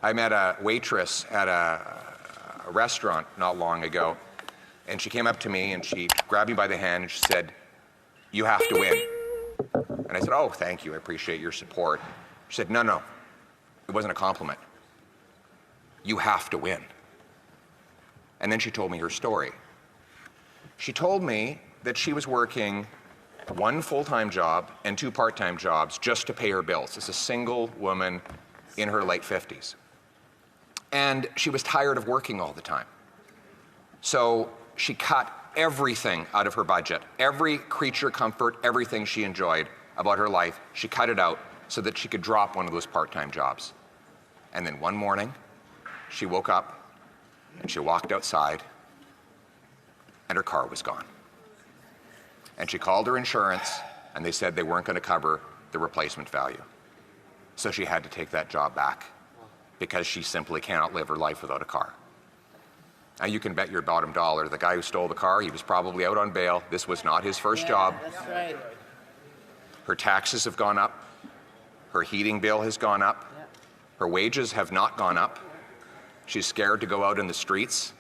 I met a waitress at a restaurant not long ago, and she came up to me and she grabbed me by the hand and she said, "You have to win." And I said, "Oh, thank you, I appreciate your support." She said, No, it wasn't a compliment. You have to win. And then she told me her story. She told me that she was working 1 full-time job and 2 part-time jobs just to pay her bills. As a single woman in her late 50s. And she was tired of working all the time. So she cut everything out of her budget, every creature comfort, everything she enjoyed about her life, she cut it out so that she could drop one of those part-time jobs. And then one morning, she woke up and she walked outside and her car was gone. And she called her insurance and they said they weren't going to cover the replacement value. So she had to take that job back because she simply cannot live her life without a car. Now you can bet your bottom dollar the guy who stole the car, he was probably out on bail. This was not his first job. That's right. Her taxes have gone up. Her heating bill has gone up. Her wages have not gone up. She's scared to go out in the streets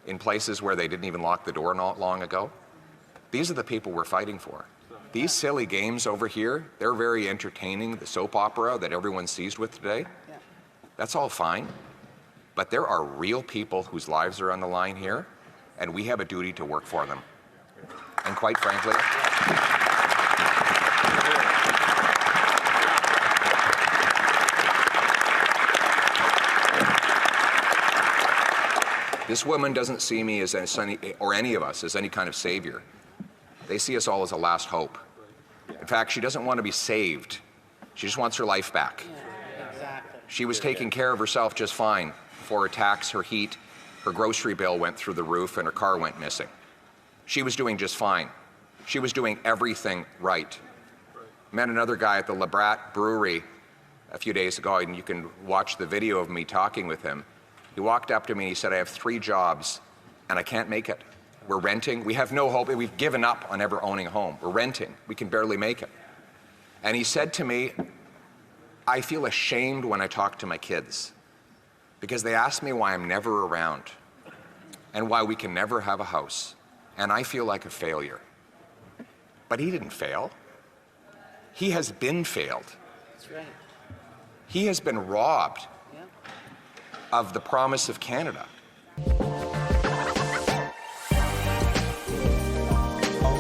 in places where they didn't even lock the door not long ago. These are the people we're fighting for. These silly games over here, they're very entertaining. The soap opera that everyone's seized with today, that's all fine. But there are real people whose lives are on the line here, and we have a duty to work for them. And quite frankly, this woman doesn't see me as any, or any of us as any kind of savior. They see us all as a last hope. In fact, she doesn't want to be saved. She just wants her life back. Exactly. She was taking care of herself just fine before her tax, her heat, her grocery bill went through the roof and her car went missing. She was doing just fine. She was doing everything right. Met another guy at the Le Brat Brewery a few days ago, and you can watch the video of me talking with him. He walked up to me and he said, "I have 3 jobs and I can't make it. We're renting. We have no hope. We've given up on ever owning a home. We're renting. We can barely make it." And he said to me, "I feel ashamed when I talk to my kids because they ask me why I'm never around and why we can never have a house. And I feel like a failure." But he didn't fail. He has been failed. That's right. He has been robbed of the promise of Canada.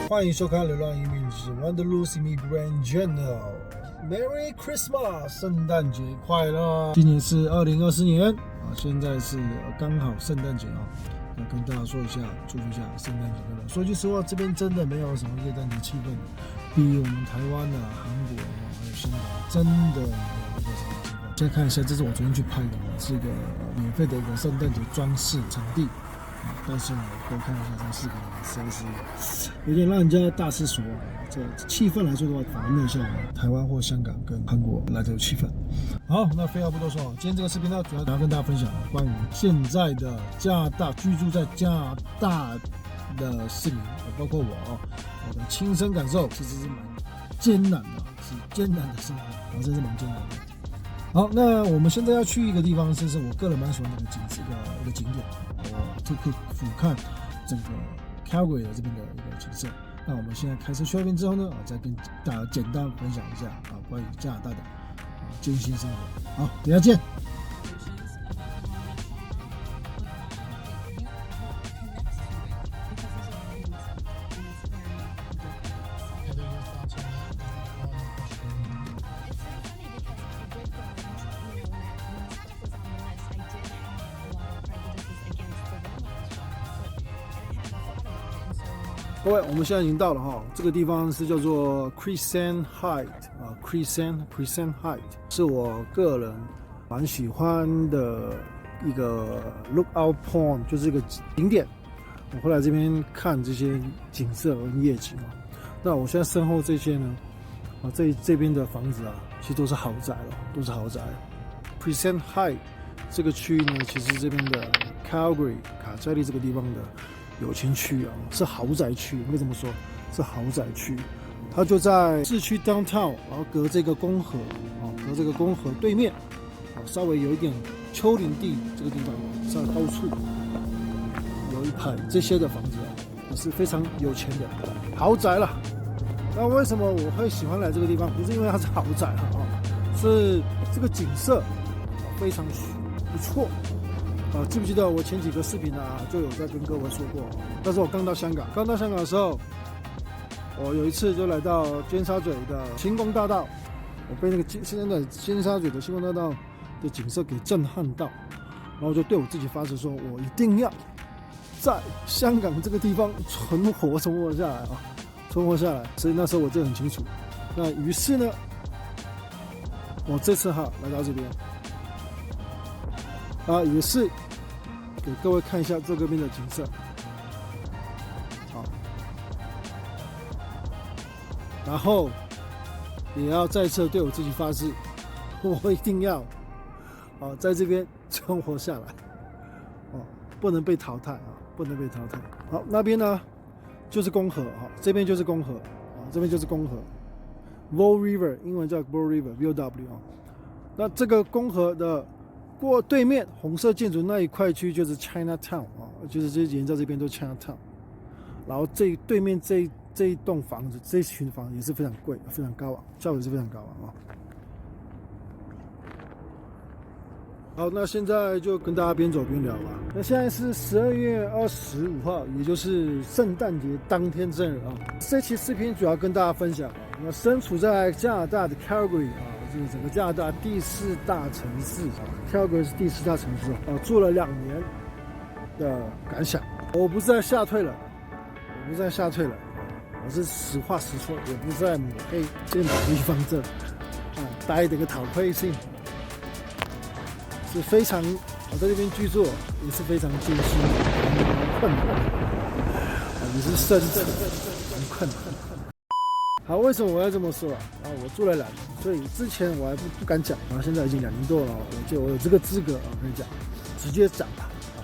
欢迎收看《流浪移民之 Wanderlust Immigrant Journal》。Merry Christmas， 圣诞节快乐！今年是2024年啊，现在是刚好圣诞节啊，要跟大家说一下，祝福一下圣诞节快乐。说句实话，这边真的没有什么耶诞节气氛，比我们台湾啊、韩国啊还有香港真的没有一个什么气氛。现在看一下，这是我昨天去拍的，是一个免费的一个圣诞节装饰场地。但是呢，多看一下这个视频，实在是有点让人家大失所望。这气氛来说的话，反而没有像台湾或香港跟韩国来的有气氛。好，那废话不多说，今天这个视频呢，主要跟大家分享关于现在的加拿大居住在加拿大的市民，包括我的亲身感受，其实是蛮艰难的，是艰难的生活，真是蛮艰难的。好，那我们现在要去一个地方，这是我个人蛮喜欢的一个景点，我就可以俯瞰整个 Calgary 的这边的一个景色。那我们现在开车去那边之后呢，再跟大家简单分享一下关于加拿大的艰辛生活。好，等一下见。各位，我们现在已经到了哈，这个地方是叫做 Crescent Height 啊 ，Crescent Height 是我个人蛮喜欢的一个 Lookout Point， 就是一个景点。我会来这边看这些景色和夜景啊。那我现在身后这些呢，这边的房子啊，其实都是豪宅了，都是豪宅。Crescent Height 这个区域呢，其实这边的 Calgary 卡加利这个地方的有钱区啊，是豪宅区，为什么说是豪宅区？它就在市区 downtown， 然后隔这个公河啊，隔这个公河对面啊，稍微有一点丘陵地这个地方，在高处有一排这些的房子也是非常有钱的豪宅了。那为什么我会喜欢来这个地方？不是因为它是豪宅是这个景色非常不错。记不记得我前几个视频就有在跟各位说过，那是我刚到香港的时候，我有一次就来到尖沙咀的星光大道，我被那个现在的尖沙咀的星光大道的景色给震撼到，然后我就对我自己发誓说，我一定要在香港这个地方存活下来存活下来。所以那时候我就很清楚。那于是呢，我这次来到这边也是给各位看一下这个边的景色。好，然后也要再次对我自己发誓，我一定要在这边存活下来，不能被淘汰不能被淘汰。好，那边呢就是公河这边就是公河这边就是公河 Vaughan River， 英文叫 Vaughan River VOW 那这个公河的过对面红色建筑那一块区就是 Chinatown 就是沿着这边都 Chinatown， 然后对面这一栋房子，这一群房子也是非常贵，非常高价格是非常高好，那现在就跟大家边走边聊吧。那现在是12月25号，也就是圣诞节当天正日这期视频主要跟大家分享那身处在加拿大的 Calgary就是整个加拿大第4大城市Calgary 是第4大城市住了2年的感想。我不是在吓退了，我是实话实说，也不是在抹黑这某地方待的个讨亏性。是非常在这边居住也是非常艰辛困难也是深圳困难。好，为什么我要这么说我住了2年，所以之前我还不敢讲现在已经2年多了我有这个资格可以讲，直接讲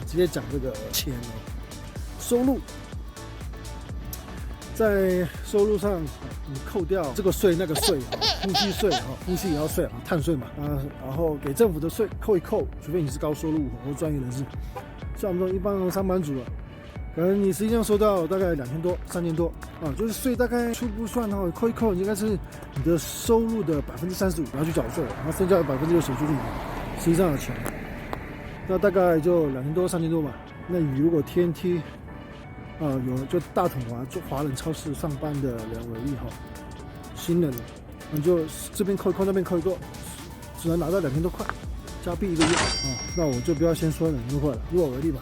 直接讲这个钱收入。在收入上，你扣掉这个税那个税呼吸税呼吸也要税碳税嘛然后给政府的税扣一扣，除非你是高收入或专业人士，像我们这种一般上班族可能你实际上收到大概2000多3000多就是税大概初步算扣一扣，应该是你的收入的35%然后去缴税，然后剩下的60%就是你实际上的钱，那大概就2000多3000多嘛。那你如果 TNT有就大统做华人超市上班的人为例新人你就这边扣一扣那边扣一扣，只能拿到2000多块加币1个月那我就不要先说2000多块了，以我为例吧，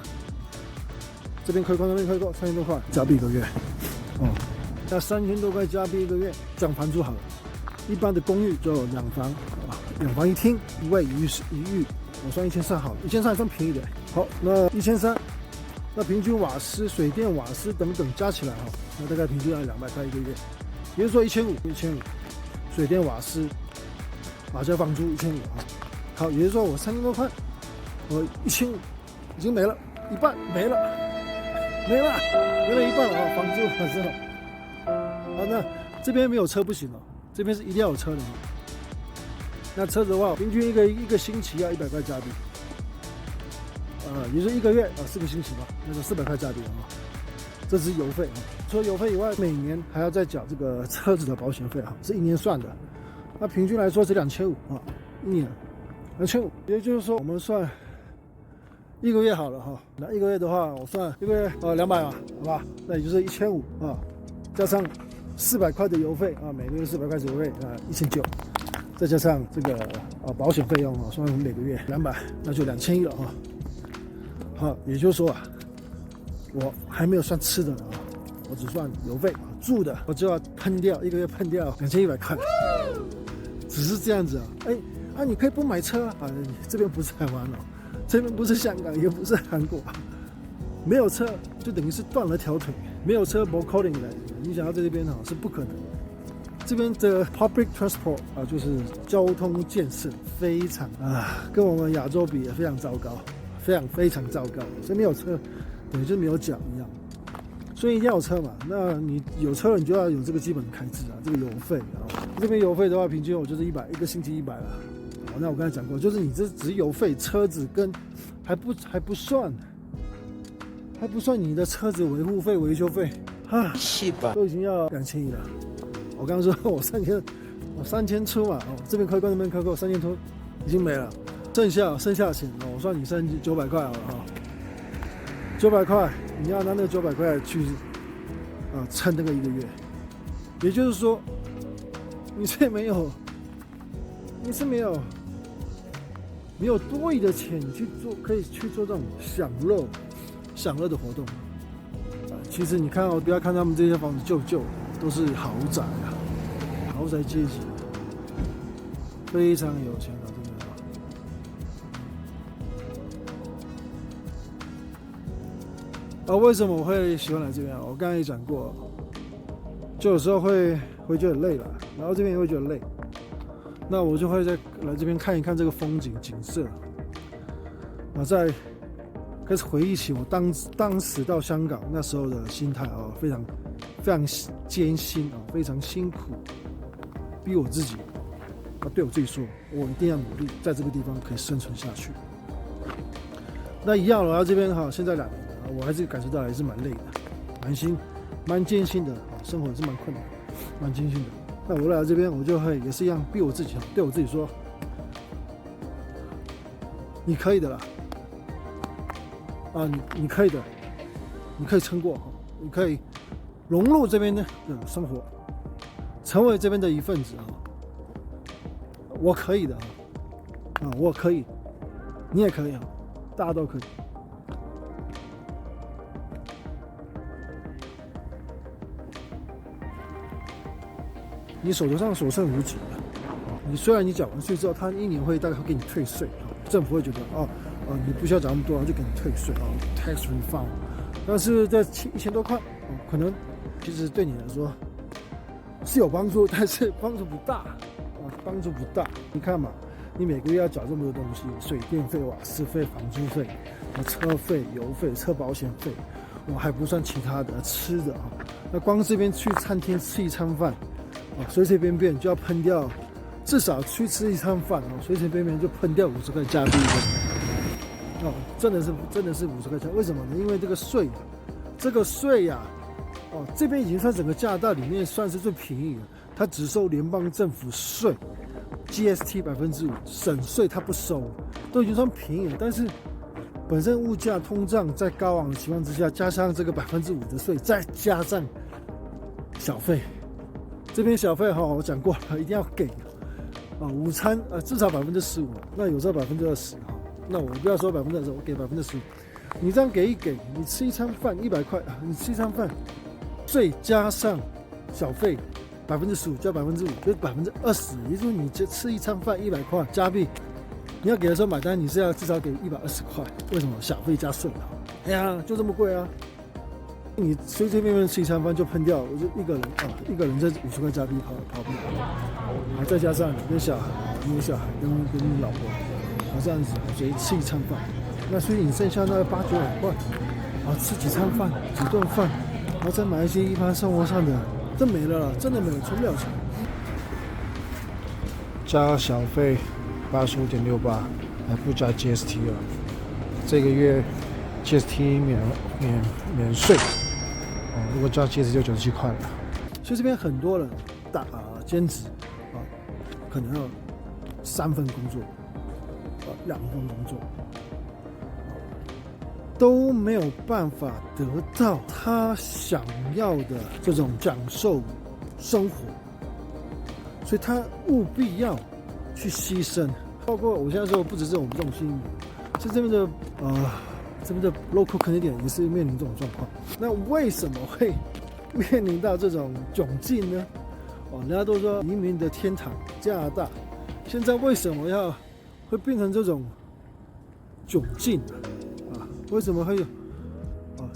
这边扣一扣那边扣一扣3000多块加币1个月那3000多块加币1个月，这样盘出好了。一般的公寓就有2房2房1厅1卫1浴我算1300好了，1300还算便宜的。好，那1300那平均瓦斯、水电、瓦斯等等加起来那大概平均要200块1个月，也就是说1500，水电、瓦斯加房租1500好，也就是说我3000多块，我1500已经没了，一半没了一半了房租瓦斯那这边没有车不行这边是一定要有车的那车子的话，平均一个星期要100块加币。也就是1个月4个星期吧，那就400块加币这只是油费除了油费以外，每年还要再缴这个车子的保险费是1年算的。那平均来说是2500一年2500，也就是说我们算1个月好了那1个月的话，我算1个月200嘛，好吧？那也就是1500加上400块的油费每个月400块油费1900，再加上这个保险费用算每个月200，那就2100了好，也就是说我还没有算吃的呢我只算油费住的，我就要喷掉1个月喷掉2100块，只是这样子你可以不买车这边不是台湾这边不是香港，也不是韩国没有车就等于是断了条腿，没有车没可能的，你想要在这边是不可能。这边的 public transport 就是交通建设非常跟我们亚洲比也非常糟糕，非常糟糕，所以没有车等于就没有脚一样，所以一定要有车嘛。那你有车了，你就要有这个基本开支这个油费这边油费的话，平均我就是100，1个星期100了那我刚才讲过，就是你这只油费、车子跟还不算你的车子维护费、维修费啊，都已经要2100了。我刚刚说我3000出嘛，这边扣那边扣3000出，已经没了。剩下钱我算你900块好了900块，你要拿那900块去撑那个1个月，也就是说，你是没有多余的钱去做，可以去做这种享乐的活动。其实你看不要看他们这些房子旧的，都是豪宅啊，豪宅阶级，非常有钱的，真的。为什么我会喜欢来这边我刚才也讲过，就有时候会觉得累了，然后这边也会觉得累，那我就会再来这边看一看这个风景景色，再开始回忆起我当时到香港那时候的心态非常艰辛非常辛苦，逼我自己对我自己说，我一定要努力，在这个地方可以生存下去。那一样了，这边现在2年了，我还是感受到还是蛮累的，蛮艰辛的，生活也是蛮困难，蛮艰辛的。那我来这边，我就会也是一样逼我自己，对我自己说，你可以的啦，你可以的，你可以撑过，你可以融入这边的生活，成为这边的一份子我可以的我可以，你也可以大家都可以。你手头上所剩无几你虽然你缴完税之后，他1年大概会给你退税政府会觉得你不需要缴那么多，就给你退税tax refund。但是这1000多块可能其实对你来说是有帮助，但是帮助不大帮助不大。你看嘛，你每个月要缴这么多东西，水电费、瓦斯费、房租费、车费、油费、车保险费，还不算其他的吃的那光这边去餐厅吃一餐饭随随便便就要喷掉，至少去吃一餐饭随随便便就喷掉50块加币真的是50块钱。为什么呢？因为这个税这边已经算整个加拿大里面算是最便宜了，它只收联邦政府税 GST 5%，省税它不收，都已经算便宜了。但是本身物价通胀在高昂的情况之下，加上这个5%的税，再加上小费，这边小费我讲过了，一定要给午餐至少15%，那有时候20%那我不要说20%，我给15%。你这样给一给，你吃一餐饭100块你吃一餐饭，税加上小费15%加5%，就是20%，也就是你吃一餐饭100块加币，你要给的时候买单，你是要至少给120块。为什么？小费加税哎呀，就这么贵你随随便便吃一餐饭就喷掉，我就一个人这50块加币跑不了再加上你跟小孩，跟你老婆这样子，所以吃一餐饭，那所以你剩下那800-900块吃几餐饭、几顿饭，然后再买一些一般生活上的，这没了啦，真的没了，存不了钱。加小费85.68，还不加 GST 这个月 GST 免税如果加 GST 就97块了。所以这边很多人兼职可能要3份工作2份工作都没有办法得到他想要的这种享受生活，所以他务必要去牺牲。包括我现在说，不只是我们这种新移民，是这边的 local Canadian 也是面临这种状况。那为什么会面临到这种窘境呢？人家都说移民的天堂加拿大，现在为什么会变成这种窘境为什么会有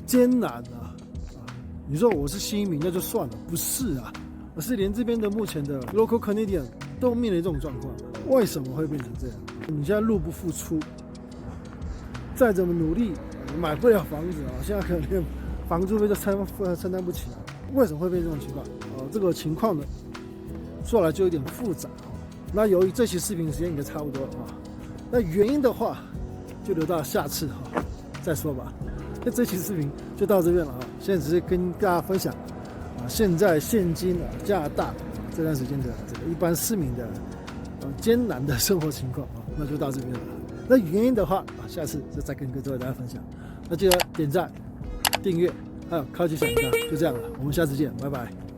艰难你说我是新移民那就算了，不是而是连这边的目前的 local Canadian 都面临这种状况。为什么会变成这样？你现在入不敷出，再怎么努力买不了房子现在可能连房租费都承担不起为什么会变成这种情况这个情况呢，说来就有点复杂那由于这期视频时间已经差不多了啊，那原因的话就留到下次再说吧。那这期视频就到这边了啊，现在只是跟大家分享现今加拿大这段时间的这个一般市民的艰难的生活情况啊，那就到这边了。那原因的话下次再跟各位大家分享。那记得点赞、订阅，还有开启小铃铛，就这样了。我们下次见，拜拜。